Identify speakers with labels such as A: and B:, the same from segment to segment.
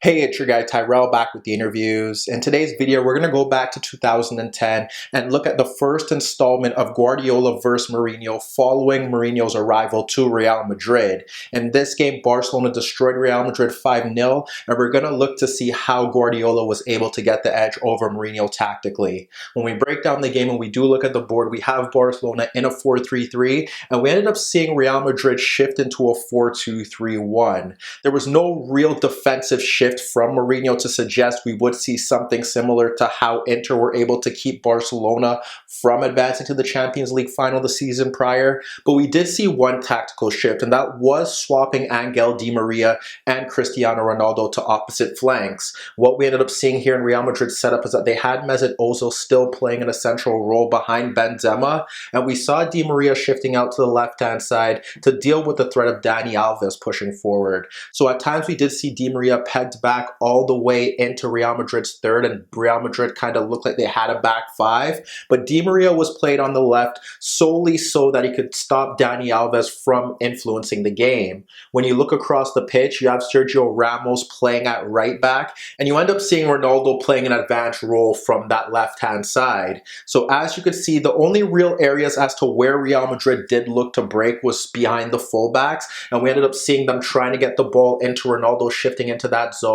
A: Hey, it's your guy Tyrrell back with the interviews. In today's video, we're going to go back to 2010 and look at the first installment of Guardiola versus Mourinho following Mourinho's arrival to Real Madrid. In this game, Barcelona destroyed Real Madrid 5-0, and we're going to look to see how Guardiola was able to get the edge over Mourinho tactically. When we break down the game and we do look at the board, we have Barcelona in a 4-3-3, and we ended up seeing Real Madrid shift into a 4-2-3-1. There was no real defensive shift from Mourinho to suggest we would see something similar to how Inter were able to keep Barcelona from advancing to the Champions League final the season prior. But we did see one tactical shift, and that was swapping Angel Di Maria and Cristiano Ronaldo to opposite flanks. What we ended up seeing here in Real Madrid's setup is that they had Mesut Ozil still playing in a central role behind Benzema, and we saw Di Maria shifting out to the left-hand side to deal with the threat of Dani Alves pushing forward. So at times we did see Di Maria pegged back all the way into Real Madrid's third, and Real Madrid kind of looked like they had a back five, but Di Maria was played on the left solely so that he could stop Dani Alves from influencing the game. When you look across the pitch, you have Sergio Ramos playing at right back, and you end up seeing Ronaldo playing an advanced role from that left-hand side. So as you could see, the only real areas as to where Real Madrid did look to break was behind the fullbacks, and we ended up seeing them trying to get the ball into Ronaldo shifting into that zone.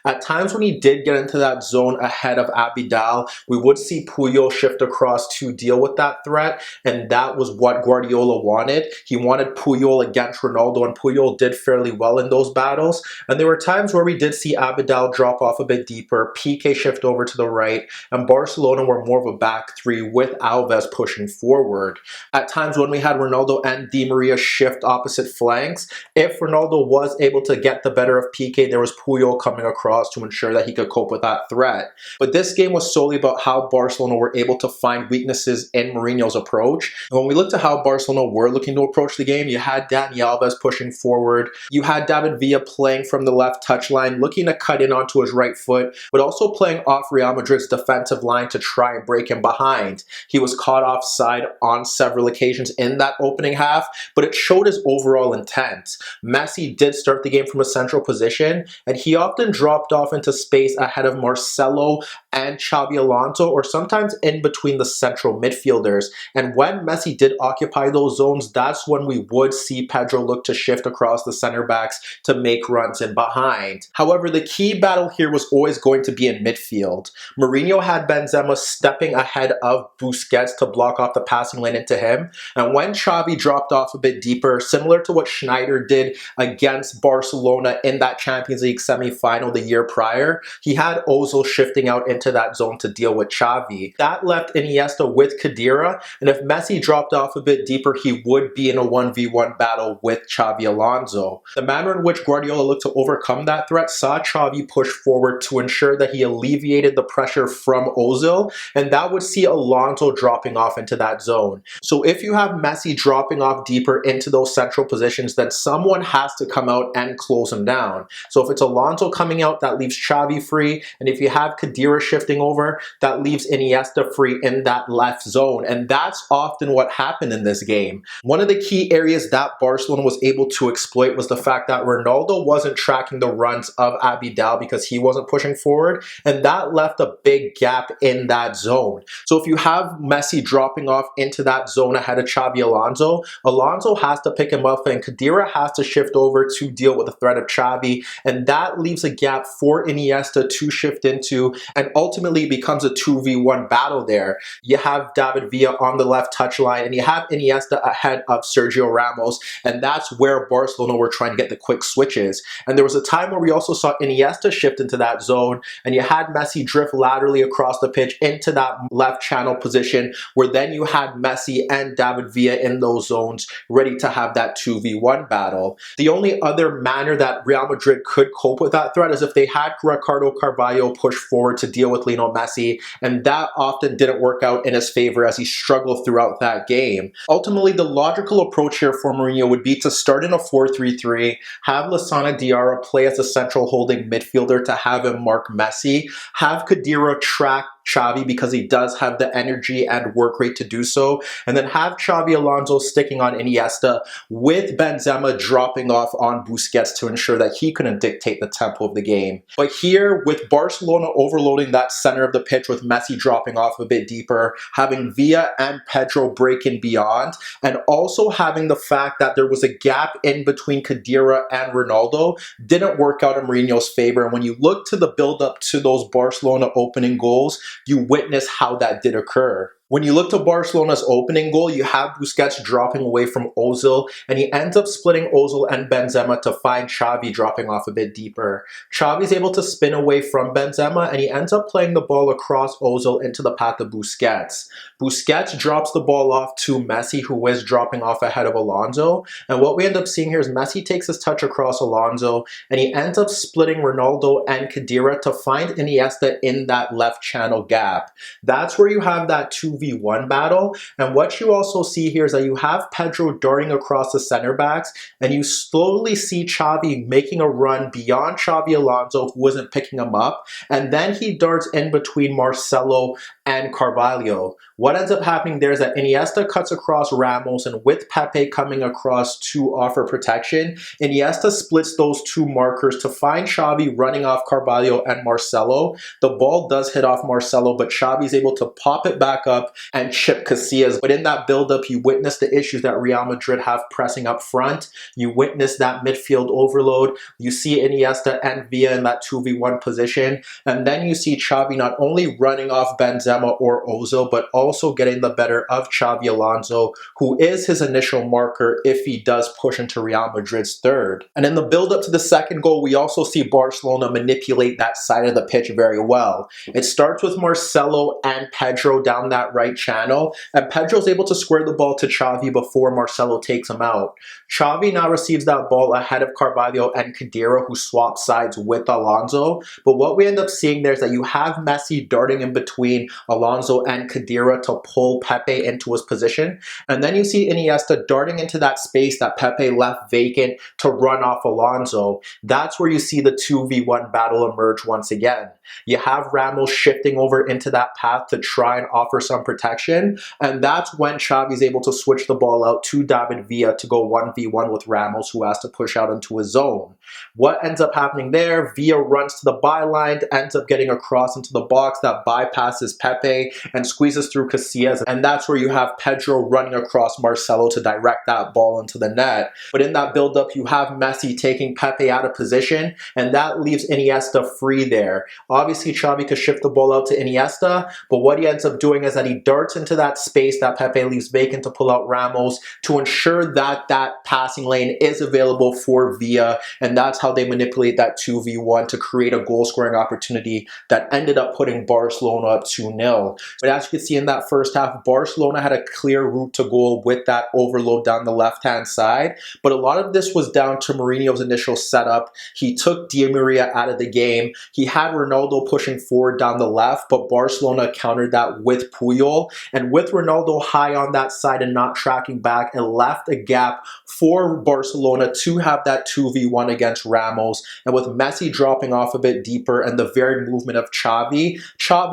A: At times when he did get into that zone ahead of Abidal, we would see Puyol shift across to deal with that threat, and that was what Guardiola wanted. He wanted Puyol against Ronaldo, and Puyol did fairly well in those battles. And there were times where we did see Abidal drop off a bit deeper, PK shift over to the right, and Barcelona were more of a back three with Alves pushing forward. At times when we had Ronaldo and Di Maria shift opposite flanks, if Ronaldo was able to get the better of PK, there was Puyol coming across to ensure that he could cope with that threat. But this game was solely about how Barcelona were able to find weaknesses in Mourinho's approach. And when we looked at how Barcelona were looking to approach the game, you had Dani Alves pushing forward, you had David Villa playing from the left touchline, looking to cut in onto his right foot, but also playing off Real Madrid's defensive line to try and break him behind. He was caught offside on several occasions in that opening half, but it showed his overall intent. Messi did start the game from a central position, and he often dropped off into space ahead of Marcelo and Xabi Alonso, or sometimes in between the central midfielders. And when Messi did occupy those zones, that's when we would see Pedro look to shift across the center backs to make runs in behind. However, the key battle here was always going to be in midfield. Mourinho had Benzema stepping ahead of Busquets to block off the passing lane into him, and when Xavi dropped off a bit deeper, similar to what Schneider did against Barcelona in that Champions League semi-final the year prior, he had Ozil shifting out into that zone to deal with Xavi. That left Iniesta with Khedira, and if Messi dropped off a bit deeper, he would be in a 1v1 battle with Xabi Alonso. The manner in which Guardiola looked to overcome that threat saw Xavi push forward to ensure that he alleviated the pressure from Ozil, and that would see Alonso dropping off into that zone. So if you have Messi dropping off deeper into those central positions, then someone has to come out and close him down. So if it's Alonso coming out, that leaves Xavi free, and if you have Khedira shifting over, that leaves Iniesta free in that left zone, and that's often what happened in this game. One of the key areas that Barcelona was able to exploit was the fact that Ronaldo wasn't tracking the runs of Abidal because he wasn't pushing forward, and that left a big gap in that zone. So if you have Messi dropping off into that zone ahead of Xabi Alonso, Alonso has to pick him up, and Khedira has to shift over to deal with the threat of Xavi, and that leaves a gap for Iniesta to shift into, and ultimately becomes a 2v1 battle there. You have David Villa on the left touchline, and you have Iniesta ahead of Sergio Ramos, and that's where Barcelona were trying to get the quick switches. And there was a time where we also saw Iniesta shift into that zone, and you had Messi drift laterally across the pitch into that left channel position, where then you had Messi and David Villa in those zones ready to have that 2v1 battle. The only other manner that Real Madrid could cope with that threat is if they had Ricardo Carvalho push forward to deal with Lionel Messi, and that often didn't work out in his favor as he struggled throughout that game. Ultimately, the logical approach here for Mourinho would be to start in a 4-3-3, have Lassana Diarra play as a central holding midfielder to have him mark Messi, have Khedira track Xavi because he does have the energy and work rate to do so, and then have Xavi Alonso sticking on Iniesta with Benzema dropping off on Busquets to ensure that he couldn't dictate the tempo of the game. But here, with Barcelona overloading that center of the pitch with Messi dropping off a bit deeper, having Villa and Pedro breaking beyond, and also having the fact that there was a gap in between Khedira and Ronaldo, didn't work out in Mourinho's favor. And when you look to the build-up to those Barcelona opening goals, you witness how that did occur. When you look to Barcelona's opening goal, you have Busquets dropping away from Ozil, and he ends up splitting Ozil and Benzema to find Xavi dropping off a bit deeper. Xavi's able to spin away from Benzema, and he ends up playing the ball across Ozil into the path of Busquets. Busquets drops the ball off to Messi, who is dropping off ahead of Alonso, and what we end up seeing here is Messi takes his touch across Alonso, and he ends up splitting Ronaldo and Khedira to find Iniesta in that left channel gap. That's where you have that 2v1 battle, and what you also see here is that you have Pedro darting across the center backs, and you slowly see Xavi making a run beyond Xavi Alonso, who wasn't picking him up, and then he darts in between Marcelo and Carvalho. What ends up happening there is that Iniesta cuts across Ramos, and with Pepe coming across to offer protection, Iniesta splits those two markers to find Xavi running off Carvalho and Marcelo. The ball does hit off Marcelo, but Xavi's able to pop it back up and chip Casillas. But in that build-up, you witness the issues that Real Madrid have pressing up front. You witness that midfield overload. You see Iniesta and Villa in that 2v1 position. And then you see Xavi not only running off Benzema or Ozil, but also getting the better of Xavi Alonso, who is his initial marker if he does push into Real Madrid's third. And in the build-up to the second goal, we also see Barcelona manipulate that side of the pitch very well. It starts with Marcelo and Pedro down that right channel, and Pedro's able to square the ball to Xavi before Marcelo takes him out. Xavi now receives that ball ahead of Carvalho and Khedira, who swap sides with Alonso. But what we end up seeing there is that you have Messi darting in between Alonso and Khedira to pull Pepe into his position. And then you see Iniesta darting into that space that Pepe left vacant to run off Alonso. That's where you see the 2v1 battle emerge once again. You have Ramos shifting over into that path to try and offer some protection, and that's when Xavi's able to switch the ball out to David Villa to go 1v1 with Ramos, who has to push out into his zone. What ends up happening there? Villa runs to the byline, ends up getting across into the box that bypasses Pepe and squeezes through Casillas, and that's where you have Pedro running across Marcelo to direct that ball into the net. But in that build-up, you have Messi taking Pepe out of position, and that leaves Iniesta free there. Obviously, Xavi could shift the ball out to Iniesta, but what he ends up doing is that he darts into that space that Pepe leaves vacant to pull out Ramos to ensure that that passing lane is available for Villa, and that's how they manipulate that 2v1 to create a goal-scoring opportunity that ended up putting Barcelona up 2-0. But as you can see in that first half, Barcelona had a clear route to goal with that overload down the left-hand side, but a lot of this was down to Mourinho's initial setup. He took Di Maria out of the game. He had Ronaldo pushing forward down the left, but Barcelona countered that with Puyol, and with Ronaldo high on that side and not tracking back, it left a gap for Barcelona to have that 2v1 against Ramos. And with Messi dropping off a bit deeper and the very movement of Xavi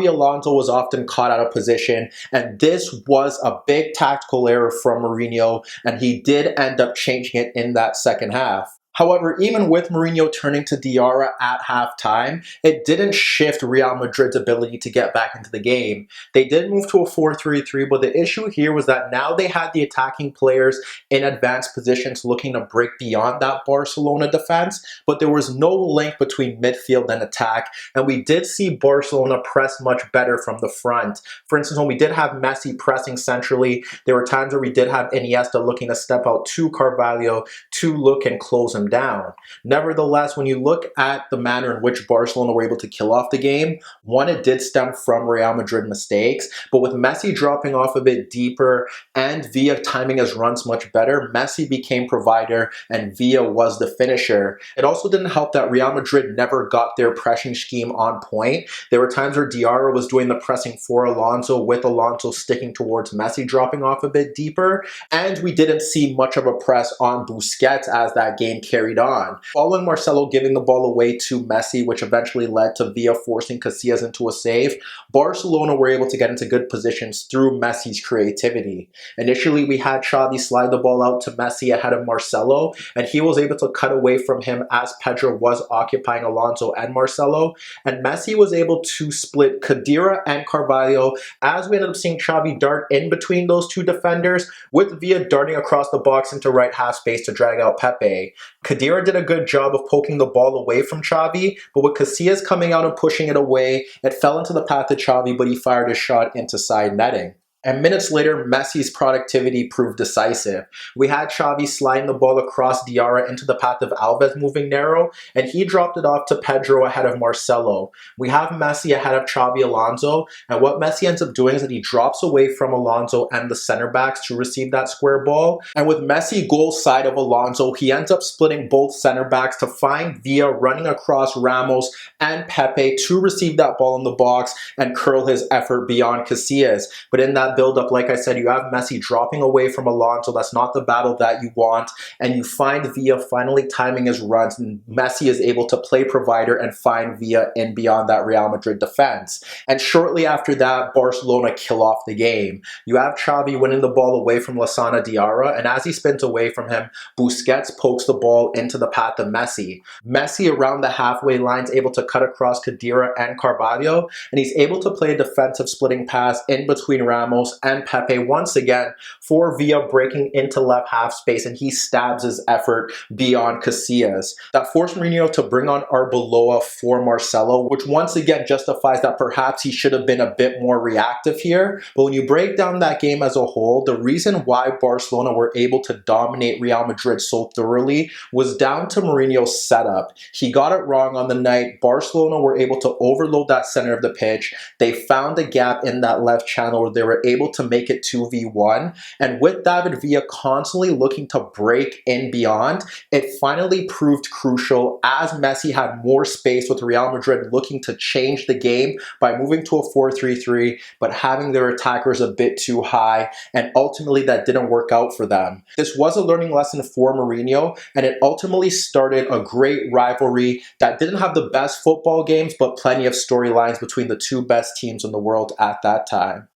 A: Alonso was often caught out of position, and this was a big tactical error from Mourinho, and he did end up changing it in that second half. However, even with Mourinho turning to Diarra at halftime, it didn't shift Real Madrid's ability to get back into the game. They did move to a 4-3-3, but the issue here was that now they had the attacking players in advanced positions looking to break beyond that Barcelona defense, but there was no link between midfield and attack, and we did see Barcelona press much better from the front. For instance, when we did have Messi pressing centrally, there were times where we did have Iniesta looking to step out to Carvalho to look and close him down. Nevertheless, when you look at the manner in which Barcelona were able to kill off the game, one, it did stem from Real Madrid mistakes, but with Messi dropping off a bit deeper and Villa timing his runs much better, Messi became provider and Villa was the finisher. It also didn't help that Real Madrid never got their pressing scheme on point. There were times where Diarra was doing the pressing for Alonso, with Alonso sticking towards Messi dropping off a bit deeper, and we didn't see much of a press on Busquets as that game carried carried on. Following Marcelo giving the ball away to Messi, which eventually led to Villa forcing Casillas into a save, Barcelona were able to get into good positions through Messi's creativity. Initially, we had Xavi slide the ball out to Messi ahead of Marcelo, and he was able to cut away from him as Pedro was occupying Alonso and Marcelo, and Messi was able to split Khedira and Carvalho as we ended up seeing Xavi dart in between those two defenders, with Villa darting across the box into right half space to drag out Pepe. Khedira did a good job of poking the ball away from Xavi, but with Casillas coming out and pushing it away, it fell into the path of Xavi, but he fired his shot into side netting. And minutes later, Messi's productivity proved decisive. We had Xavi sliding the ball across Diarra into the path of Alves moving narrow, and he dropped it off to Pedro ahead of Marcelo. We have Messi ahead of Xabi Alonso, and what Messi ends up doing is that he drops away from Alonso and the center backs to receive that square ball. And with Messi goal side of Alonso, he ends up splitting both center backs to find Villa running across Ramos and Pepe to receive that ball in the box and curl his effort beyond Casillas. But in that build up, like I said, you have Messi dropping away from Alonso. That's not the battle that you want. And you find Villa finally timing his runs, and Messi is able to play provider and find Villa in beyond that Real Madrid defense. And shortly after that, Barcelona kill off the game. You have Xavi winning the ball away from Lassana Diarra, and as he spins away from him, Busquets pokes the ball into the path of Messi. Messi around the halfway line is able to cut across Khedira and Carvalho, and he's able to play a defensive splitting pass in between Ramos and Pepe once again for Villa breaking into left half space, and he stabs his effort beyond Casillas. That forced Mourinho to bring on Arbeloa for Marcelo, which once again justifies that perhaps he should have been a bit more reactive here. But when you break down that game as a whole, the reason why Barcelona were able to dominate Real Madrid so thoroughly was down to Mourinho's setup. He got it wrong on the night. Barcelona were able to overload that center of the pitch. They found a gap in that left channel where they were able to make it 2v1, and with David Villa constantly looking to break in beyond, it finally proved crucial as Messi had more space with Real Madrid looking to change the game by moving to a 4-3-3, but having their attackers a bit too high, and ultimately that didn't work out for them. This was a learning lesson for Mourinho, and it ultimately started a great rivalry that didn't have the best football games, but plenty of storylines between the two best teams in the world at that time.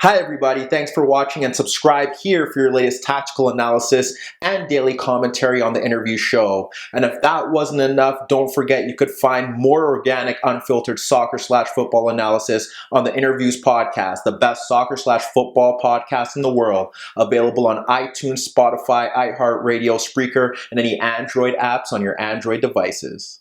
A: Hi everybody, thanks for watching, and subscribe here for your latest tactical analysis and daily commentary on the InnerViews show. And if that wasn't enough, don't forget you could find more organic, unfiltered soccer/football analysis on the InnerViews podcast, the best soccer/football podcast in the world, available on iTunes, Spotify, iHeartRadio, Spreaker, and any Android apps on your Android devices.